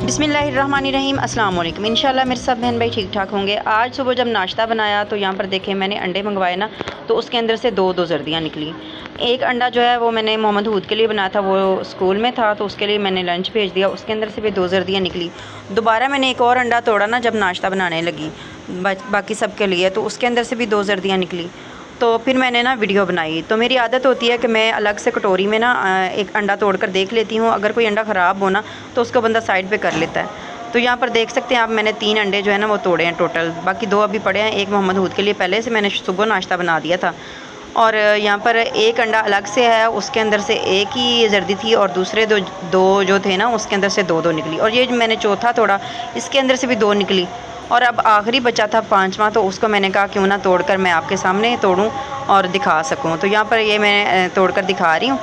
बिस्मिल्लाहिर्रहमानिर्रहीम अस्सलाम वालेकुम। इंशाल्लाह मेरे सब बहन भाई ठीक ठाक होंगे। आज सुबह जब नाश्ता बनाया तो यहाँ पर देखें मैंने अंडे मंगवाए ना, तो उसके अंदर से दो जर्दियाँ निकली। एक अंडा जो है वो मैंने मोहम्मद हूद के लिए बनाया था, वो स्कूल में था तो उसके लिए मैंने लंच भेज दिया, उसके अंदर से भी दो जर्दियाँ निकली। दोबारा मैंने एक और अंडा तोड़ा ना जब नाश्ता बनाने लगी बाकी सब के लिए, तो उसके अंदर से भी दो जर्दियाँ निकली। तो फिर मैंने ना वीडियो बनाई। तो मेरी आदत होती है कि मैं अलग से कटोरी में ना एक अंडा तोड़कर देख लेती हूँ, अगर कोई अंडा ख़राब हो ना तो उसको बंदा साइड पे कर लेता है। तो यहाँ पर देख सकते हैं आप, मैंने 3 अंडे जो है ना वो तोड़े हैं टोटल, बाकी 2 अभी पड़े हैं। एक मोहम्मद हूद के लिए पहले से मैंने सुबह नाश्ता बना दिया था, और यहाँ पर एक अंडा अलग से है, उसके अंदर से एक ही जर्दी थी और दूसरे दो जो थे ना उसके अंदर से दो निकली। और ये मैंने चौथा तोड़ा, इसके अंदर से भी 2 निकली। और अब आखिरी बचा था 5वां, तो उसको मैंने कहा क्यों ना तोड़कर मैं आपके सामने तोड़ूं और दिखा सकूं। तो यहाँ पर ये मैं तोड़कर दिखा रही हूँ,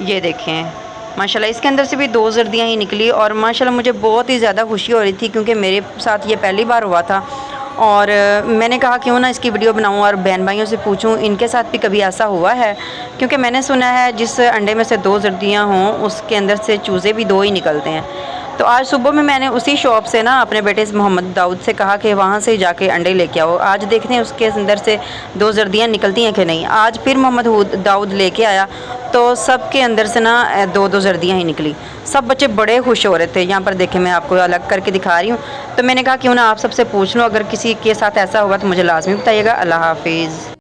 ये देखें माशाल्लाह इसके अंदर से भी 2 जर्दियाँ ही निकली। और माशाल्लाह मुझे बहुत ही ज़्यादा खुशी हो रही थी क्योंकि मेरे साथ ये पहली बार हुआ था, और मैंने कहा क्यों ना इसकी वीडियो बनाऊं और बहन भाइयों से पूछूं इनके साथ भी कभी ऐसा हुआ है, क्योंकि मैंने सुना है जिस अंडे में से 2 जर्दियाँ हों उसके अंदर से चूज़े भी 2 ही निकलते हैं। तो आज सुबह में मैंने उसी शॉप से ना अपने बेटे मोहम्मद दाऊद से कहा कि वहाँ से जाके अंडे लेके आओ, आज देखते हैं उसके अंदर से 2 जर्दियाँ निकलती हैं कि नहीं। आज फिर मोहम्मद दाऊद लेके आया तो सब के अंदर से ना 2 जर्दियाँ ही निकली। सब बच्चे बड़े खुश हो रहे थे। यहाँ पर देखें मैं आपको अलग करके दिखा रही हूँ। तो मैंने कहा क्यों ना आप सबसे पूछ लूँ, अगर किसी के साथ ऐसा होगा तो मुझे लाजमी बताइएगा। अल्लाह हाफिज़।